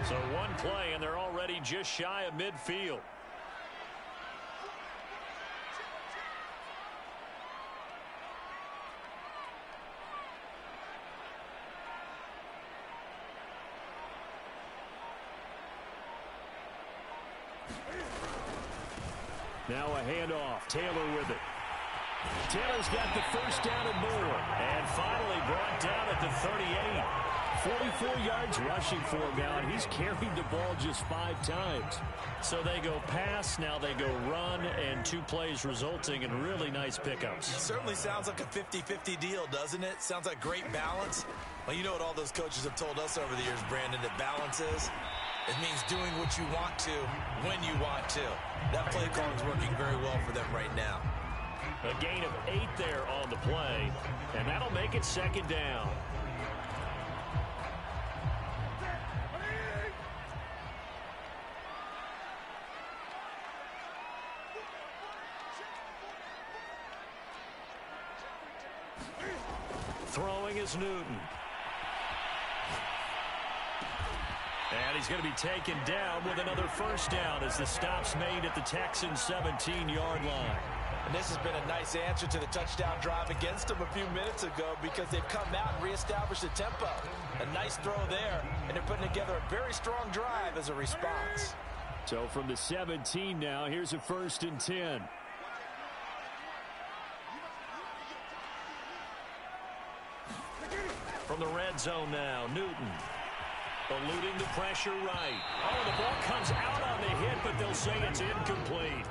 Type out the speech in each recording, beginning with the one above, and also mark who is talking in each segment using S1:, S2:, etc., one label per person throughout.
S1: So one play, and they're already just shy of midfield. Now a handoff. Taylor with it. Taylor's got the first down and more. And finally brought down at the 38. 44 yards rushing for him now, and he's carried the ball just 5 times. So they go pass, now they go run, and 2 plays resulting in really nice pickups.
S2: It certainly sounds like a 50-50 deal, doesn't it? Sounds like great balance. Well, you know what all those coaches have told us over the years, Brandon, that balance is? It means doing what you want to when you want to. That play call is working very well for them right now.
S1: A gain of 8 there on the play, and that'll make it second down. Throwing is Newton. And he's going to be taken down with another first down as the stop's made at the Texans' 17-yard line.
S2: And this has been a nice answer to the touchdown drive against them a few minutes ago because they've come out and reestablished the tempo. A nice throw there, and they're putting together a very strong drive as a response.
S1: So from the 17 now, here's a 1st and 10. From the red zone now, Newton. Eluding the pressure right. Oh, the ball comes out on the hit, but they'll say it's incomplete.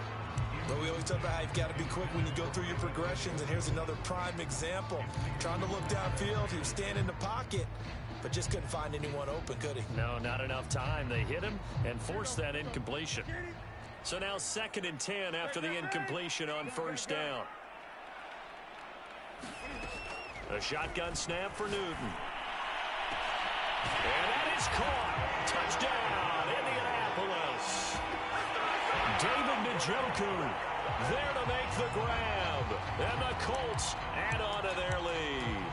S2: Well, we always talk about how you've got to be quick when you go through your progressions, and here's another prime example. Trying to look downfield, he was standing in the pocket, but just couldn't find anyone open, could he?
S1: No, not enough time. They hit him and forced that incompletion. So now 2nd and 10 after the incompletion on 1st down. A shotgun snap for Newton. And that is caught. Touchdown, Indianapolis. David Njoku there to make the grab. And the Colts add on to their lead.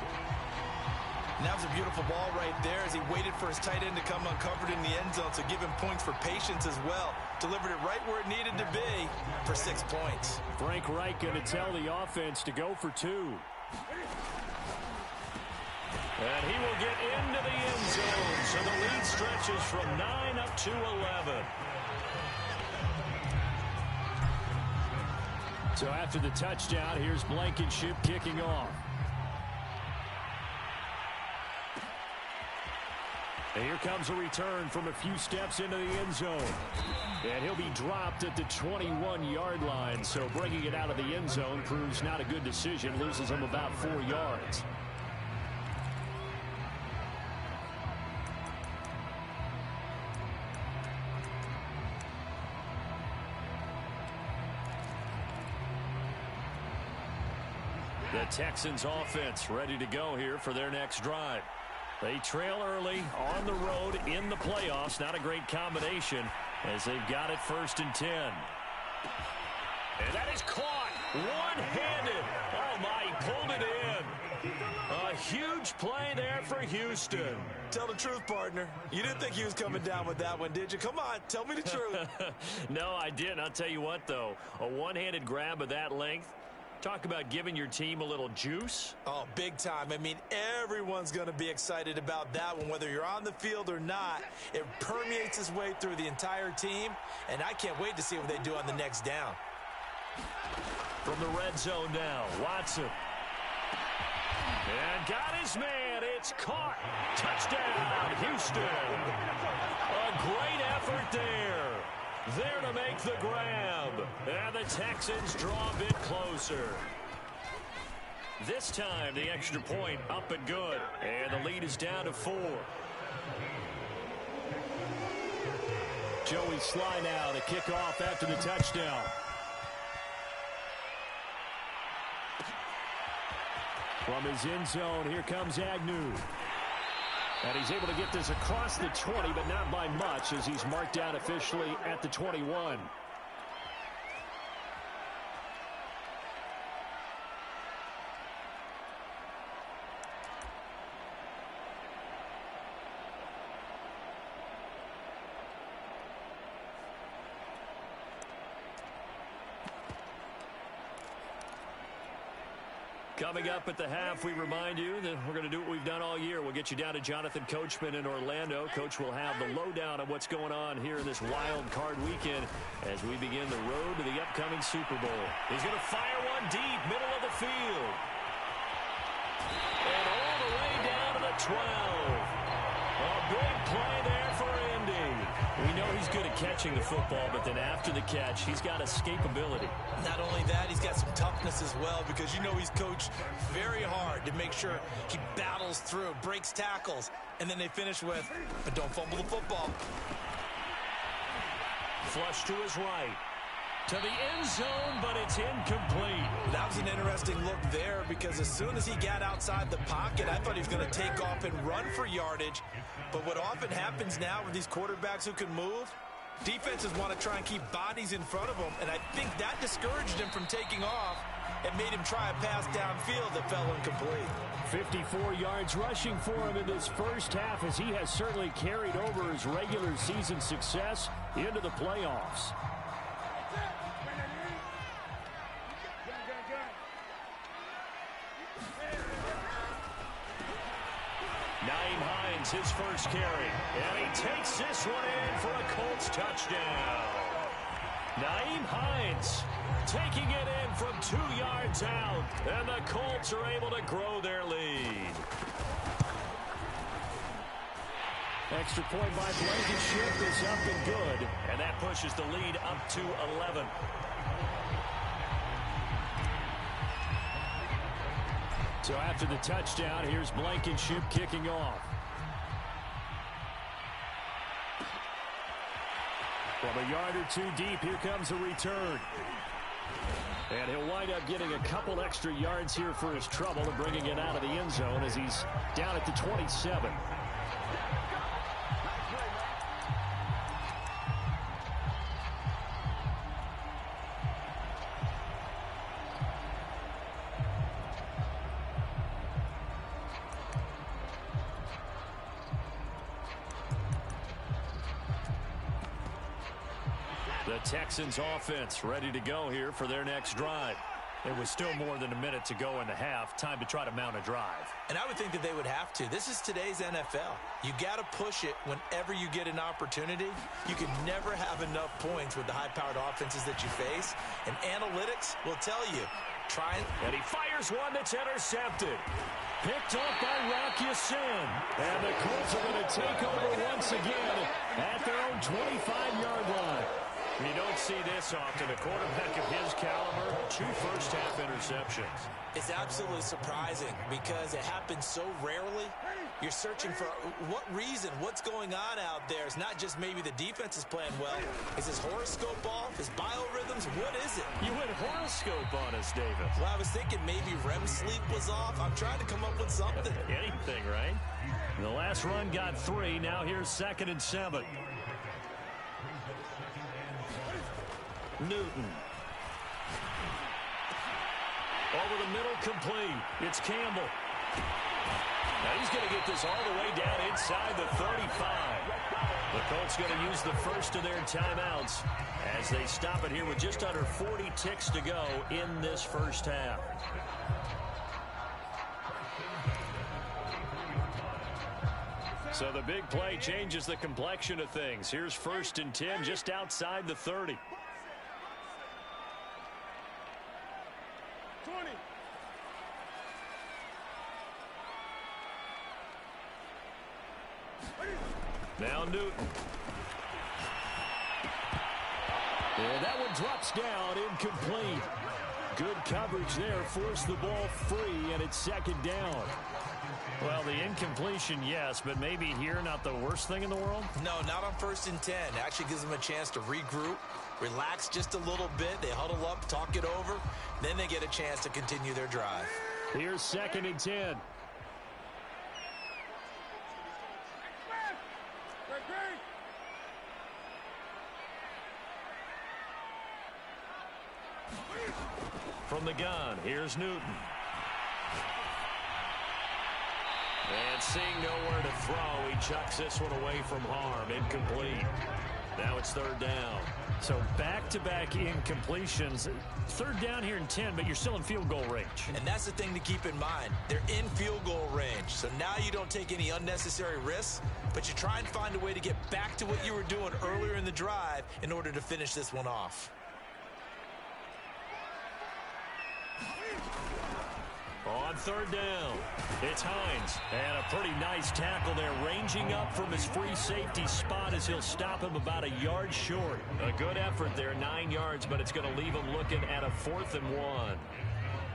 S2: And that was a beautiful ball right there as he waited for his tight end to come uncovered in the end zone, so give him points for patience as well. Delivered it right where it needed to be for 6 points.
S1: Frank Reich going to tell the offense to go for 2. And he will get into the end zone. So the lead stretches from 9 up to 11. So after the touchdown, here's Blankenship kicking off. And here comes a return from a few steps into the end zone. And he'll be dropped at the 21-yard line. So bringing it out of the end zone proves not a good decision. Loses him about 4 yards. The Texans offense ready to go here for their next drive. They trail early on the road in the playoffs. Not a great combination as they've got it 1st and 10. And that is caught one-handed. Oh, my, he pulled it in. A huge play there for Houston.
S2: Tell the truth, partner. You didn't think he was coming down with that one, did you? Come on, tell me the truth.
S1: No, I didn't. I'll tell you what, though. A one-handed grab of that length. Talk about giving your team a little juice.
S2: Oh, big time. I mean, everyone's going to be excited about that one, whether you're on the field or not. It permeates its way through the entire team, and I can't wait to see what they do on the next down.
S1: From the red zone now, Watson. And got his man. It's caught. Touchdown, Houston. A great effort there. There to make the grab. And the Texans draw a bit closer. This time, the extra point up and good. And the lead is down to 4. Joey Sly now to kick off after the touchdown. From his end zone, here comes Agnew. And he's able to get this across the 20, but not by much as he's marked down officially at the 21. Coming up at the half, we remind you that we're going to do what we've done all year. We'll get you down to Jonathan Coachman in Orlando. Coach will have the lowdown on what's going on here in this wild card weekend as we begin the road to the upcoming Super Bowl. He's going to fire one deep, middle of the field. And all the way down to the 12. A big play there for Indy. We know he's good at catching the football, but then after the catch, he's got escapability.
S2: Not only that, he's got some toughness as well, because you know he's coached very hard to make sure he battles through, breaks tackles, and then they finish with, but don't fumble the football.
S1: Flush to his right. To the end zone, but it's incomplete.
S2: That was an interesting look there, because as soon as he got outside the pocket, I thought he was going to take off and run for yardage. But what often happens now with these quarterbacks who can move, defenses want to try and keep bodies in front of them, and I think that discouraged him from taking off and made him try a pass downfield that fell incomplete.
S1: 54 yards rushing for him in this first half, as he has certainly carried over his regular season success into the playoffs. His first carry, and he takes this one in for a Colts touchdown. Nyheim Hines taking it in from 2 yards out, and the Colts are able to grow their lead. Extra point by Blankenship is up and good, and that pushes the lead up to 11. So after the touchdown, here's Blankenship kicking off. From a yard or two deep, here comes a return. And he'll wind up getting a couple extra yards here for his trouble and bringing it out of the end zone as he's down at the 27. The Texans offense ready to go here for their next drive. It was still more than a minute to go in the half. Time to try to mount a drive.
S2: And I would think that they would have to. This is today's NFL. You got to push it whenever you get an opportunity. You can never have enough points with the high-powered offenses that you face. And analytics will tell you.
S1: And he fires one that's intercepted. Picked off by Rock Ya-Sin. And the Colts are going to take over once again at their own 25-yard line. You don't see this often. A quarterback of his caliber, 2 first-half interceptions.
S2: It's absolutely surprising because it happens so rarely. You're searching for what reason, what's going on out there. It's not just maybe the defense is playing well. Is his horoscope off? His biorhythms? What is it?
S1: You went horoscope on us, David.
S2: Well, I was thinking maybe REM sleep was off. I'm trying to come up with something.
S1: Anything, right? The last run got 3. Now here's 2nd and 7. Newton. Over the middle, complete. It's Campbell. Now he's going to get this all the way down inside the 35. The Colts going to use the first of their timeouts as they stop it here with just under 40 ticks to go in this first half. So the big play changes the complexion of things. Here's 1st and 10 just outside the 30.
S3: 20.
S1: Now Newton. And that one drops down, incomplete. Good coverage there, forced the ball free, and it's 2nd down. Well, the incompletion, yes, but maybe here not the worst thing in the world?
S2: No, not on 1st and 10. It actually gives them a chance to regroup, relax just a little bit. They huddle up, talk it over. Then they get a chance to continue their drive.
S1: Here's 2nd and 10. From the gun, here's Newton. And seeing nowhere to throw, he chucks this one away from harm. Incomplete. Now it's third down.
S3: So back-to-back incompletions. Third down here in 10, but you're still in field goal range.
S2: And that's the thing to keep in mind. They're in field goal range. So now you don't take any unnecessary risks, but you try and find a way to get back to what you were doing earlier in the drive in order to finish this one off.
S1: On third down, it's Hines. And a pretty nice tackle there, ranging up from his free safety spot as he'll stop him about a yard short. A good effort there, 9 yards, but it's going to leave him looking at a 4th and 1.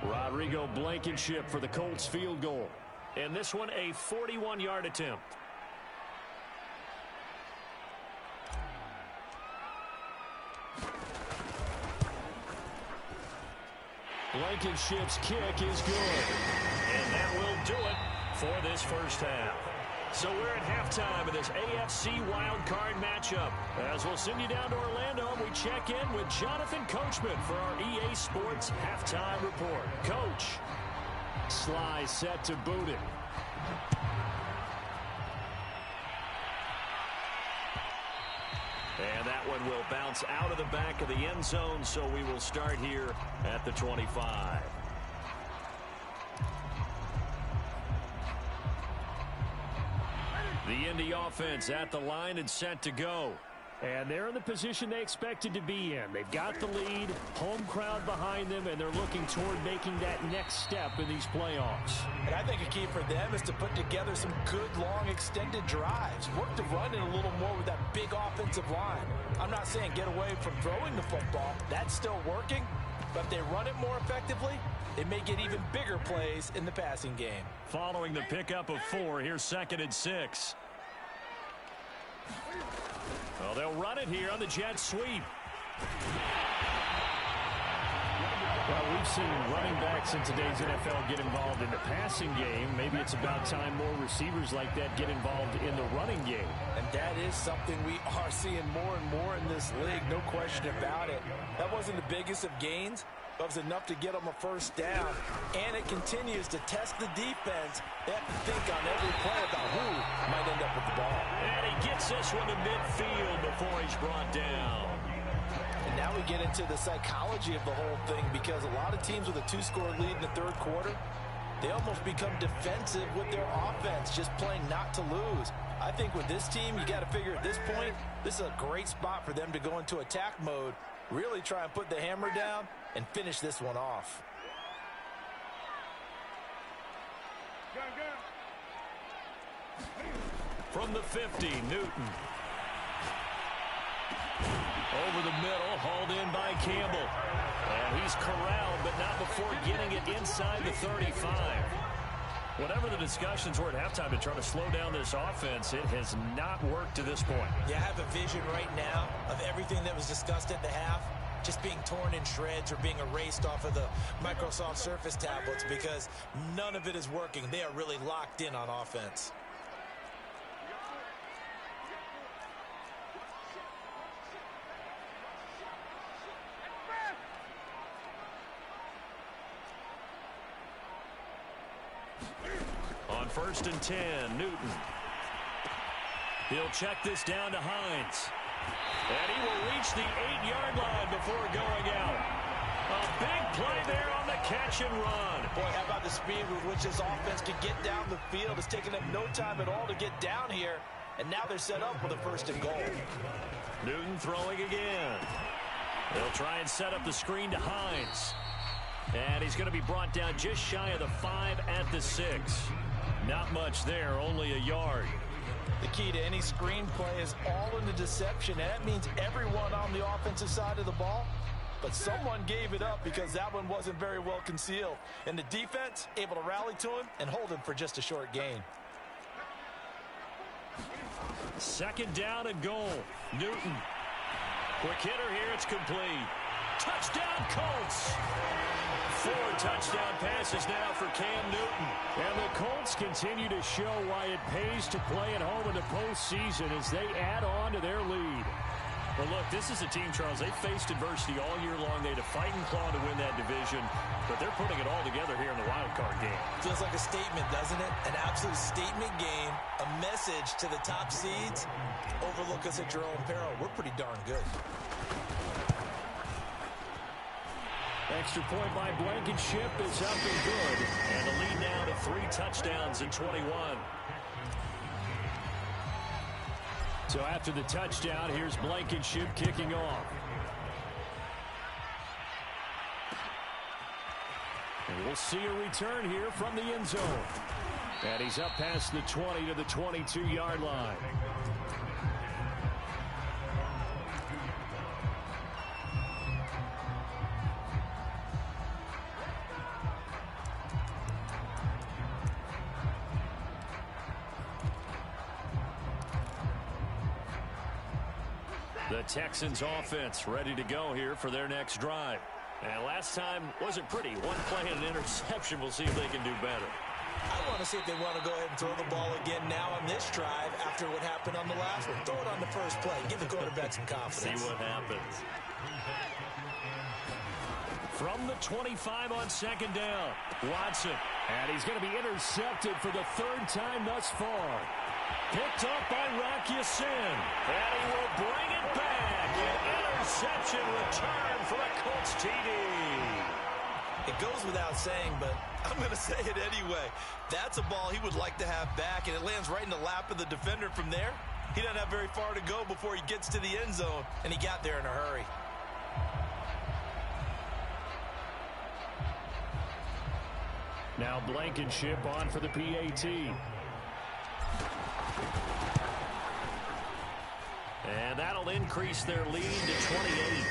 S1: Rodrigo Blankenship for the Colts field goal. And this one a 41-yard attempt. Blankenship's kick is good. And that will do it for this first half. So we're at halftime of this AFC wildcard matchup. As we'll send you down to Orlando, we check in with Jonathan Coachman for our EA Sports halftime report. Coach, Sly set to boot it. And that one will bounce out of the back of the end zone, so we will start here at the 25. The Indy offense at the line and set to go.
S3: And they're in the position they expected to be in. They've got the lead, home crowd behind them, and they're looking toward making that next step in these playoffs.
S2: And I think a key for them is to put together some good, long, extended drives. Work the run in a little more with that big offensive line. I'm not saying get away from throwing the football. That's still working. But if they run it more effectively, they may get even bigger plays in the passing game.
S1: Following the pickup of 4, here's 2nd and 6. Well, they'll run it here on the jet sweep.
S3: Well, we've seen running backs in today's NFL get involved in the passing game. Maybe it's about time more receivers like that get involved in the running game.
S2: And that is something we are seeing more and more in this league, no question about it. That wasn't the biggest of gains, but it was enough to get them a first down. And it continues to test the defense. They have to think on every play about who might end up with the ball.
S1: And he gets this one to midfield before he's brought down.
S2: And now we get into the psychology of the whole thing, because a lot of teams with a 2-score lead in the third quarter, they almost become defensive with their offense, just playing not to lose. I think with this team, you got to figure at this point, this is a great spot for them to go into attack mode, really try and put the hammer down and finish this one off.
S1: From the 50, Newton. Over the middle, hauled in by Campbell. And he's corralled, but not before getting it inside the 35. Whatever the discussions were at halftime to try to slow down this offense, it has not worked to this point.
S2: Yeah, I have a vision right now of everything that was discussed at the half just being torn in shreds or being erased off of the Microsoft Surface tablets, because none of it is working. They are really locked in on offense.
S1: On 1st and 10, Newton. He'll check this down to Hines. And he will reach the 8-yard line before going out. A big play there on the catch and run.
S2: Boy, how about the speed with which this offense can get down the field? It's taken them no time at all to get down here. And now they're set up with a 1st and goal.
S1: Newton throwing again. They'll try and set up the screen to Hines. And he's going to be brought down just shy of the 5 at the 6. Not much there, only a yard.
S2: The key to any screen play is all in the deception, and that means everyone on the offensive side of the ball. But someone gave it up because that one wasn't very well concealed. And the defense able to rally to him and hold him for just a short gain.
S1: 2nd down and goal. Newton. Quick hitter here, it's complete. Touchdown Colts. 4 touchdown passes now for Cam Newton.
S3: And the Colts continue to show why it pays to play at home in the postseason as they add on to their lead.
S1: Well, look, this is a team, Charles, they faced adversity all year long. They had to fight and claw to win that division, but they're putting it all together here in the wild card game.
S2: Feels like a statement, doesn't it? An absolute statement game, a message to the top seeds. Overlook us at your own peril. We're pretty darn good.
S1: Extra point by Blankenship is up and good, and the lead now to 3 touchdowns in 21. So after the touchdown, here's Blankenship kicking off. And we'll see a return here from the end zone. And he's up past the 20 to the 22-yard line. The Texans offense ready to go here for their next drive. And last time wasn't pretty. One play and an interception. We'll see if they can do better.
S2: I want to see if they want to go ahead and throw the ball again now on this drive after what happened on the last one. Throw it on the first play. Give the quarterback some confidence.
S1: See what happens. From the 25 on second down, Watson. And he's going to be intercepted for the 3rd time thus far. Picked up by Rock Ya-Sin. And he will bring it back. An interception return for a Colts TD.
S2: It goes without saying, but I'm going to say it anyway. That's a ball he would like to have back, and it lands right in the lap of the defender from there. He doesn't have very far to go before he gets to the end zone, and he got there in a hurry.
S3: Now Blankenship on for the PAT.
S1: And that'll increase their lead to 28.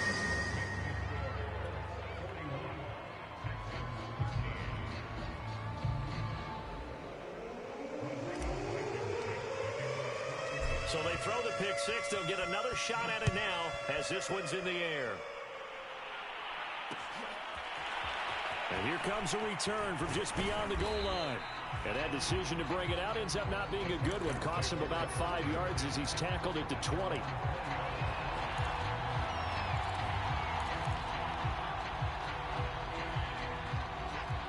S1: So they throw the pick six. They'll get another shot at it now as this one's in the air. And here comes a return from just beyond the goal line. And that decision to bring it out ends up not being a good one. Costs him about 5 yards as he's tackled at the 20.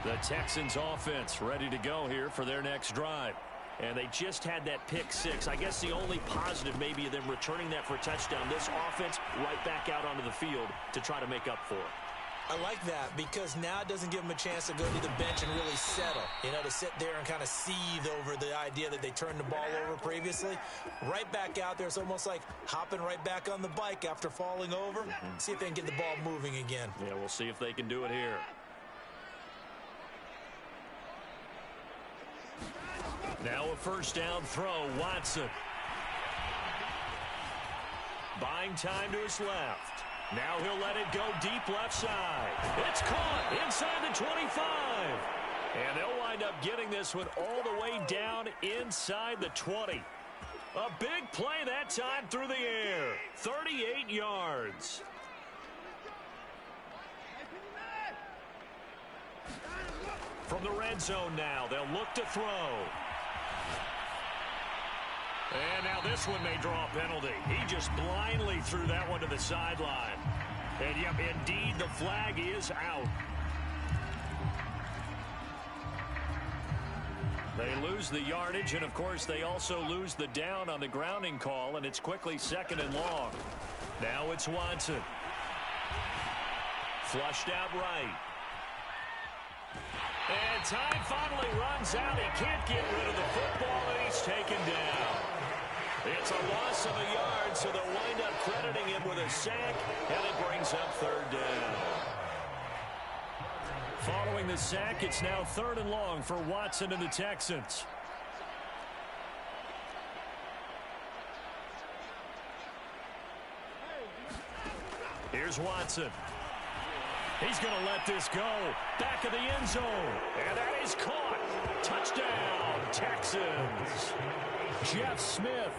S1: The Texans offense ready to go here for their next drive. And they just had that pick six. I guess the only positive maybe of them returning that for a touchdown. This offense right back out onto the field to try to make up for it.
S2: I like that because now it doesn't give them a chance to go to the bench and really settle. You know, to sit there and kind of seethe over the idea that they turned the ball over previously. Right back out there. It's almost like hopping right back on the bike after falling over. See if they can get the ball moving again.
S1: Yeah, we'll see if they can do it here. Now a first down throw, Watson. Buying time to his left. Now he'll let it go deep left side. It's caught inside the 25. And they'll wind up getting this one all the way down inside the 20. A big play that time through the air. 38 yards. From the red zone now, they'll look to throw. And now this one may draw a penalty. He just blindly threw that one to the sideline. And, yep, indeed, the flag is out. They lose the yardage, and, of course, they also lose the down on the grounding call, and it's quickly 2nd and long. Now it's Watson. Flushed out right. And time finally runs out. He can't get rid of the football, and he's taken down. It's a loss of a yard, so they'll wind up crediting him with a sack, and it brings up 3rd down. Following the sack, it's now 3rd and long for Watson and the Texans. Here's Watson. He's going to let this go. Back of the end zone. And that is caught. Touchdown, Texans. Jeff Smith,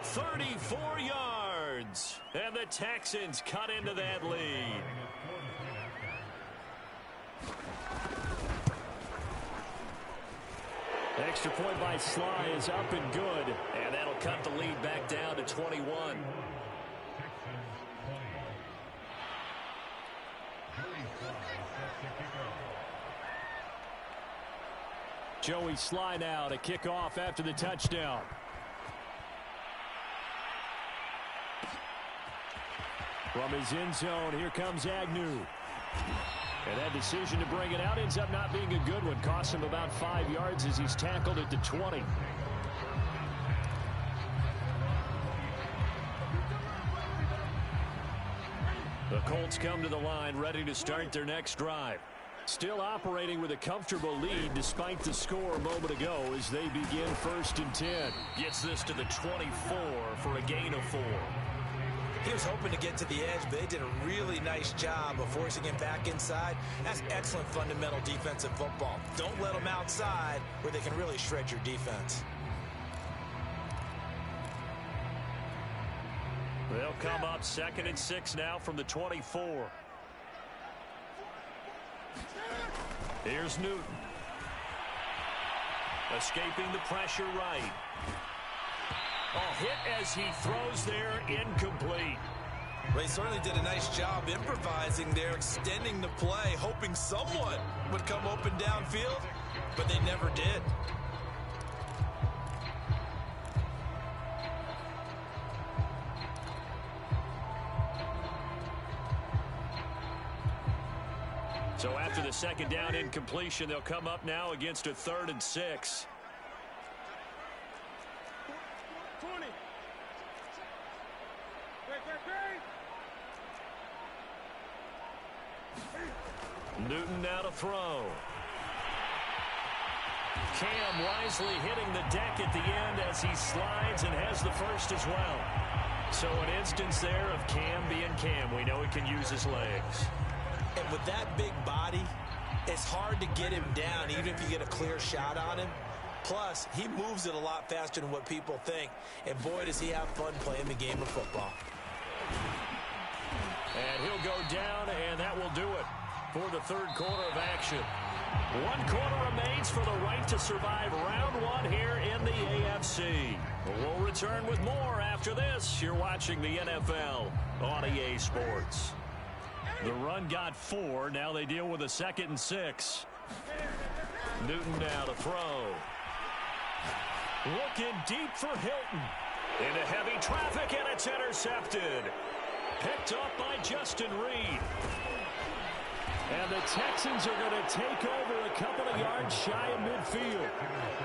S1: 34 yards. And the Texans cut into that lead. Extra point by Sly is up and good. And that'll cut the lead back down to 21.
S3: Joey Sly now to kick off after the touchdown. From his end zone, here comes Agnew. And that decision to bring it out ends up not being a good one. Costs him about 5 yards as he's tackled at the 20. The Colts come to the line ready to start their next drive. Still operating with a comfortable lead despite the score a moment ago as they begin 1st and 10.
S1: Gets this to the 24 for a gain of 4.
S2: He was hoping to get to the edge, but they did a really nice job of forcing him back inside. That's excellent fundamental defensive football. Don't let them outside where they can really shred your defense.
S1: They'll come up 2nd and 6 now from the 24. Here's Newton. Escaping the pressure right. A hit as he throws there, incomplete.
S2: Well, he certainly did a nice job improvising there, extending the play, hoping someone would come open downfield, but they never did.
S1: So after the 2nd down incompletion, they'll come up now against a 3rd and 6. Newton now to throw. Cam wisely hitting the deck at the end as he slides and has the first as well. So an instance there of Cam being Cam. We know he can use his legs.
S2: And with that big body, it's hard to get him down even if you get a clear shot on him. Plus, he moves it a lot faster than what people think. And boy, does he have fun playing the game of football.
S1: And he'll go down, and that will do it for the 3rd quarter of action. 1 quarter remains for the right to survive round 1 here in the AFC. We'll return with more after this. You're watching the NFL on EA Sports. The run got 4. Now they deal with a 2nd and 6. Newton now to throw. Looking deep for Hilton. Into heavy traffic, and it's intercepted. Picked up by Justin Reed. And the Texans are going to take over a couple of yards shy of midfield.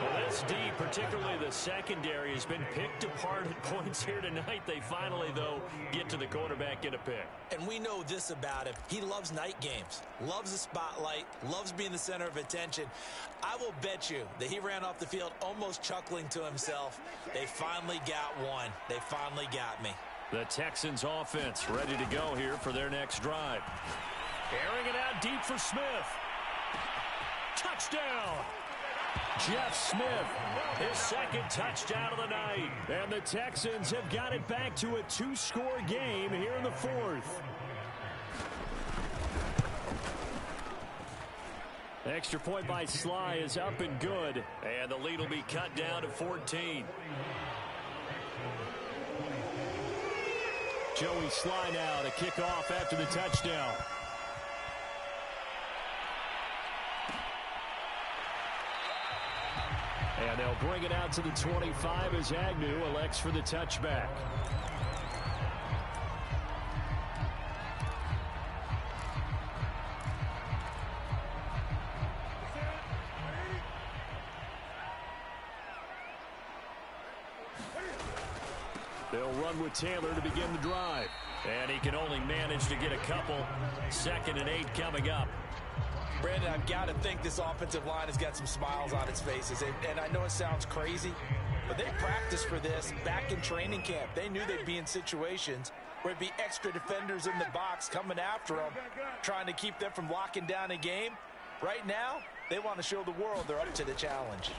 S1: Well, this D, particularly the secondary, has been picked apart at points here tonight. They finally, though, get to the quarterback in a pick.
S2: And we know this about him. He loves night games, loves the spotlight, loves being the center of attention. I will bet you that he ran off the field almost chuckling to himself. They finally got one. They finally got me.
S1: The Texans offense ready to go here for their next drive. Airing it out deep for Smith. Touchdown! Jeff Smith, his 2nd touchdown of the night. And the Texans have got it back to a 2-score game here in the 4th. Extra point by Sly is up and good. And the lead will be cut down to 14. Joey Sly now to kick off after the touchdown. And they'll bring it out to the 25 as Agnew elects for the touchback. They'll run with Taylor to begin the drive. And he can only manage to get a couple. 2nd and 8 coming up.
S2: Brandon, I've got to think this offensive line has got some smiles on its faces. And I know it sounds crazy, but they practiced for this back in training camp. They knew they'd be in situations where it'd be extra defenders in the box coming after them, trying to keep them from locking down a game. Right now, they want to show the world they're up to the challenge.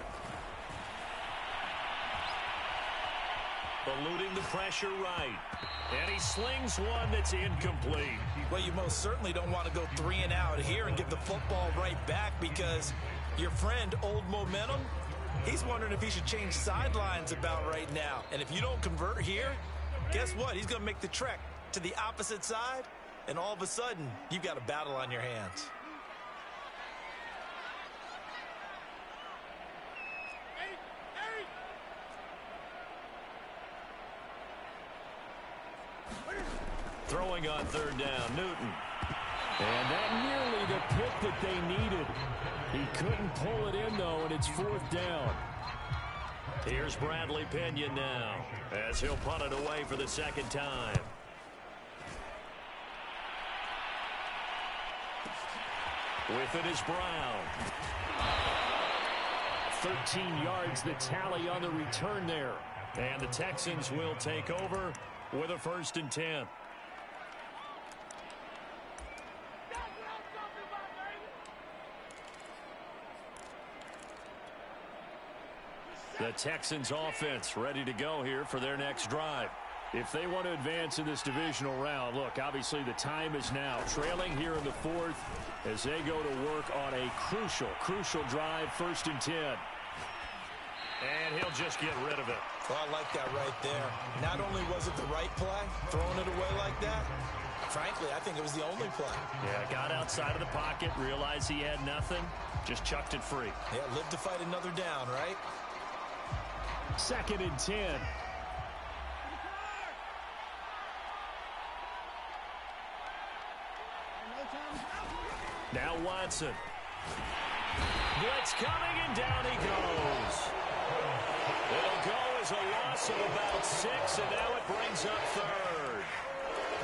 S1: Eluding the pressure right. And he slings one that's incomplete.
S2: Well, you most certainly don't want to go 3 and out here and give the football right back because your friend, Old Momentum, he's wondering if he should change sidelines about right now. And if you don't convert here, guess what? He's going to make the trek to the opposite side and all of a sudden, you've got a battle on your hands.
S1: Throwing on third down, Newton. And that nearly the pick that they needed. He couldn't pull it in, though, and it's fourth down. Here's Bradley Pinion now, as he'll punt it away for the second time. With it is Brown. 13 yards the tally on the return there. And the Texans will take over with a 1st and 10. The Texans offense ready to go here for their next drive. If they want to advance in this divisional round, look, obviously the time is now. Trailing here in the 4th as they go to work on a crucial drive, 1st and 10. And he'll just get rid of it.
S2: Well, I like that right there. Not only was it the right play, throwing it away like that, frankly, I think it was the only play.
S1: Yeah, got outside of the pocket, realized he had nothing, just chucked it free.
S2: Yeah, live to fight another down, right?
S1: 2nd and 10. Now Watson. Blitz coming, and down he goes. It'll go as a loss of about 6, and now it brings up 3rd.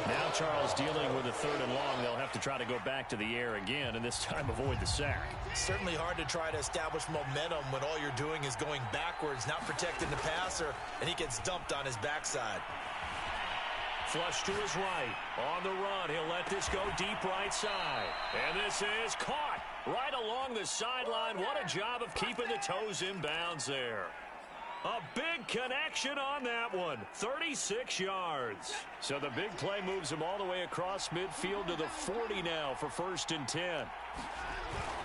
S1: Now Charles dealing with a 3rd and long. They'll have to try to go back to the air again, and this time avoid the sack.
S2: Certainly hard to try to establish momentum when all you're doing is going backwards, not protecting the passer, and he gets dumped on his backside.
S1: Flush to his right. On the run, he'll let this go deep right side. And this is caught right along the sideline. What a job of keeping the toes in bounds there. A big connection on that one. 36 yards. So the big play moves him all the way across midfield to the 40 now for 1st and 10.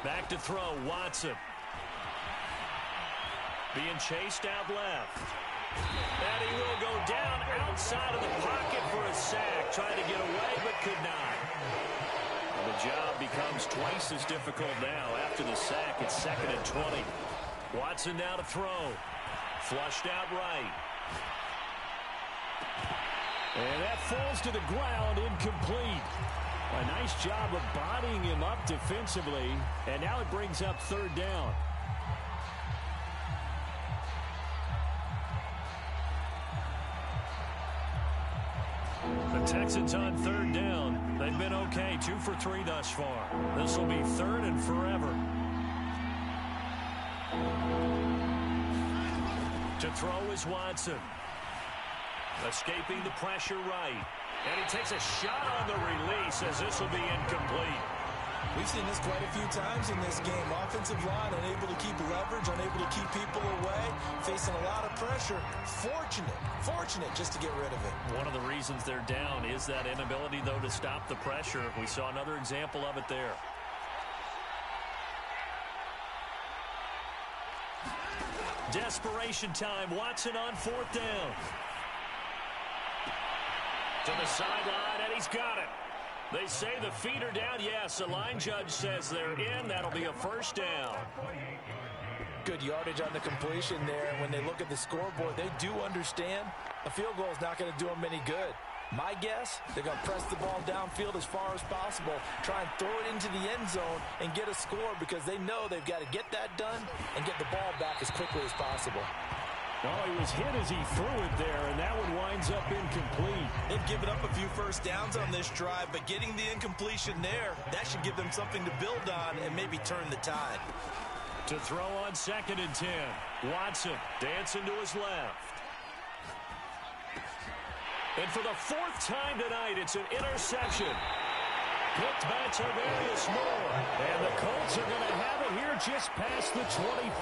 S1: Back to throw, Watson. Being chased out left. And he will go down outside of the pocket for a sack. Trying to get away, but could not. Well, the job becomes twice as difficult now. After the sack, it's 2nd and 20. Watson now to throw. Flushed out right. And that falls to the ground, incomplete. A nice job of bodying him up defensively. And now it brings up 3rd down. The Texans on 3rd down. They've been okay, 2 for 3 thus far. This will be 3rd and forever. To throw is Watson. Escaping the pressure right. And he takes a shot on the release as this will be incomplete.
S2: We've seen this quite a few times in this game. Offensive line unable to keep leverage, unable to keep people away, facing a lot of pressure. Fortunate just to get rid of it.
S1: One of the reasons they're down is that inability, though, to stop the pressure. We saw another example of it there. Desperation time. Watson on 4th down. To the sideline, and he's got it. They say the feet are down. Yes, the line judge says they're in. That'll be a 1st down.
S2: Good yardage on the completion there. When they look at the scoreboard, they do understand a field goal is not going to do them any good. My guess, they're going to press the ball downfield as far as possible, try and throw it into the end zone and get a score because they know they've got to get that done and get the ball back as quickly as possible.
S1: Well, he was hit as he threw it there, and that one winds up incomplete.
S2: They've given up a few 1st downs on this drive, but getting the incompletion there, that should give them something to build on and maybe turn the tide.
S1: To throw on 2nd and 10. Watson dancing to his left. And for the 4th time tonight, it's an interception. Picked by Tavarius Moore. And the Colts are going to have it here just past the 25.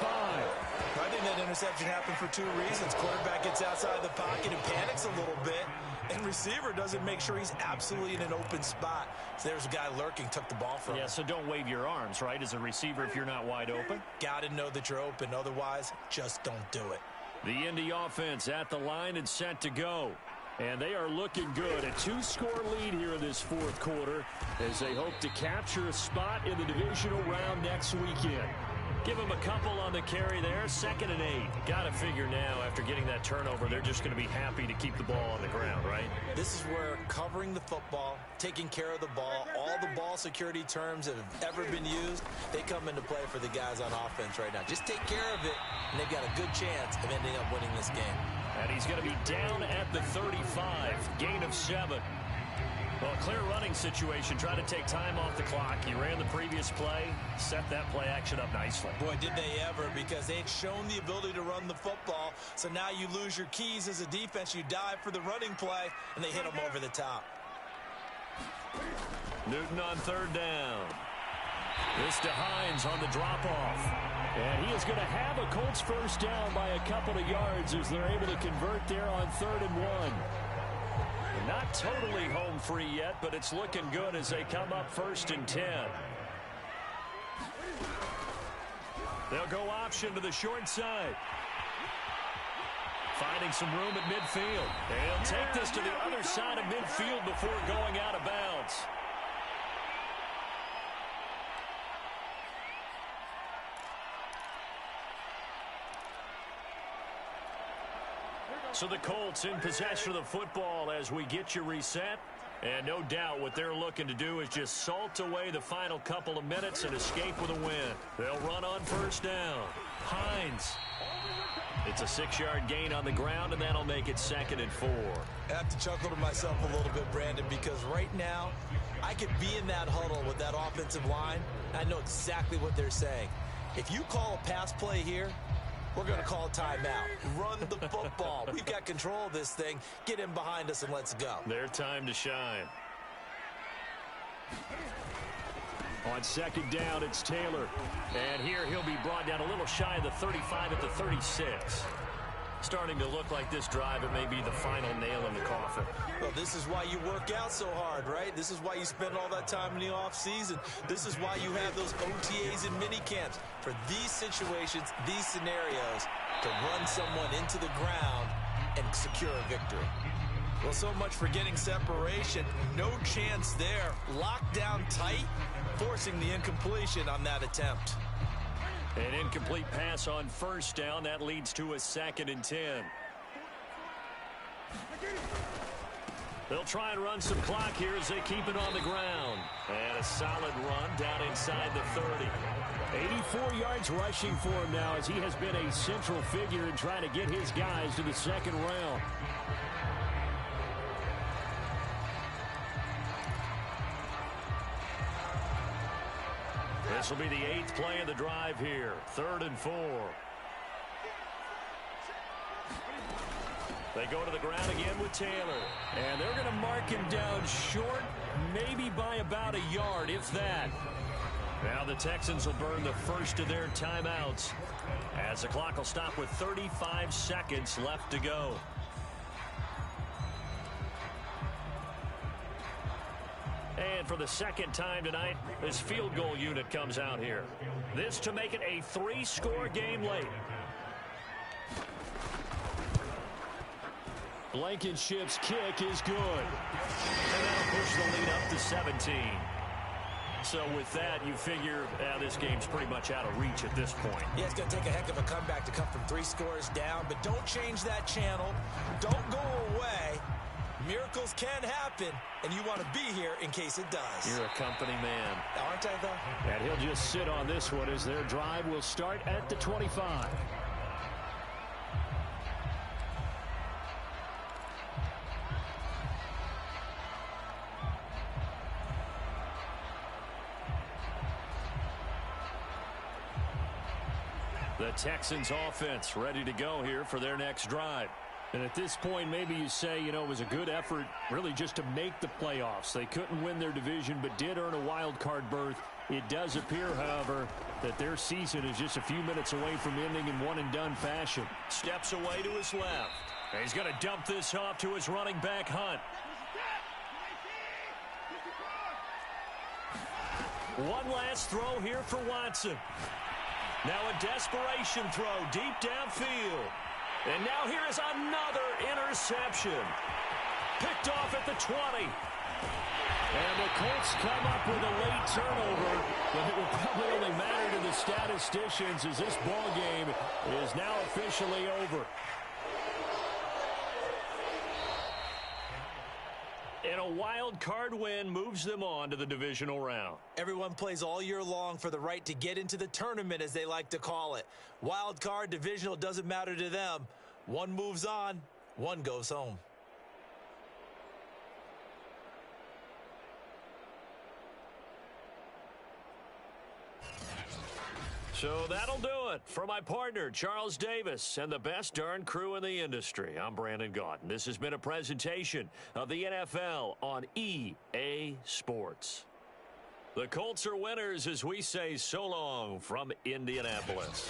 S2: I think that interception happened for 2 reasons. Quarterback gets outside the pocket and panics a little bit. And receiver doesn't make sure he's absolutely in an open spot. So there's a guy lurking, took the ball from him.
S1: Yeah, so don't wave your arms, right, as a receiver if you're not wide open.
S2: Got to know that you're open. Otherwise, just don't do it.
S1: The Indy offense at the line and set to go.
S3: And they are looking good. A 2-score lead here in this fourth quarter as they hope to capture a spot in the divisional round next weekend. Give them a couple on the carry there. 2nd and 8. Got to figure now after getting that turnover, they're just going to be happy to keep the ball on the ground, right?
S2: This is where covering the football, taking care of the ball, all the ball security terms that have ever been used, they come into play for the guys on offense right now. Just take care of it, and they've got a good chance of ending up winning this game.
S3: And he's going to be down at the 35. Gain of 7.
S1: Well, clear running situation. Try to take time off the clock. He ran the previous play, set that play action up nicely.
S2: Boy, did they ever, because they'd shown the ability to run the football. So now you lose your keys as a defense. You dive for the running play, and they hit them over the top.
S1: Newton on 3rd down. This to Hines on the drop-off.
S3: And he is going to have a Colts first down by a couple of yards as they're able to convert there on 3rd and 1.
S1: Not totally home free yet, but it's looking good as they come up 1st and 10. They'll go option to the short side. Finding some room at midfield. They'll take this to the other side of midfield before going out of bounds. So the Colts in possession of the football as we get you reset. And no doubt what they're looking to do is just salt away the final couple of minutes and escape with a win. They'll run on 1st down. Hines. It's a 6-yard gain on the ground, and that'll make it 2nd and 4.
S2: I have to chuckle to myself a little bit, Brandon, because right now I could be in that huddle with that offensive line. I know exactly what they're saying. If you call a pass play here, we're going to call timeout. Run the football. We've got control of this thing. Get in behind us and let's go.
S1: Their time to shine.
S3: On 2nd down, it's Taylor.
S1: And here he'll be brought down a little shy of the 35 at the 36. Starting to look like this drive, it may be the final nail in the coffin.
S2: Well, this is why you work out so hard, right? This is why you spend all that time in the offseason. This is why you have those OTAs and mini camps. For these situations, these scenarios, to run someone into the ground and secure a victory. Well, so much for getting separation. No chance there. Locked down tight, forcing the incompletion on that attempt.
S1: An incomplete pass on 1st down. That leads to a 2nd and 10. They'll try and run some clock here as they keep it on the ground. And a solid run down inside the 30.
S3: 84 yards rushing for him now as he has been a central figure in trying to get his guys to the 2nd round.
S1: This will be the 8th play of the drive here. 3rd and 4. They go to the ground again with Taylor.
S3: And they're going to mark him down short, maybe by about a yard, if that.
S1: Now the Texans will burn the first of their timeouts as the clock will stop with 35 seconds left to go. And for the 2nd time tonight, this field goal unit comes out here. This to make it a 3-score game late.
S3: Blankenship's kick is good.
S1: And that'll push the lead up to 17. So with that, you figure this game's pretty much out of reach at this point.
S2: Yeah, it's going to take a heck of a comeback to come from 3 scores down, but don't change that channel. Don't go away. Miracles can happen, and you want to be here in case it does.
S1: You're a company man.
S2: Aren't I, though?
S3: And he'll just sit on this one as their drive will start at the 25.
S1: The Texans offense ready to go here for their next drive.
S3: And at this point, maybe you say, you know, it was a good effort really just to make the playoffs. They couldn't win their division but did earn a wild card berth. It does appear, however, that their season is just a few minutes away from ending in one-and-done fashion.
S1: Steps away to his left. He's going to dump this off to his running back, Hunt. One last throw here for Watson. Now a desperation throw deep downfield. And now here is another interception. Picked off at the 20. And the Colts come up with a late turnover, but it will probably only matter to the statisticians as this ball game is now officially over. And a wild card win moves them on to the divisional round.
S2: Everyone plays all year long for the right to get into the tournament, as they like to call it. Wild card, divisional, doesn't matter to them. One moves on, one goes home.
S1: So that'll do it for my partner, Charles Davis, and the best darn crew in the industry. I'm Brandon Gaudin. This has been a presentation of the NFL on EA Sports. The Colts are winners as we say so long from Indianapolis.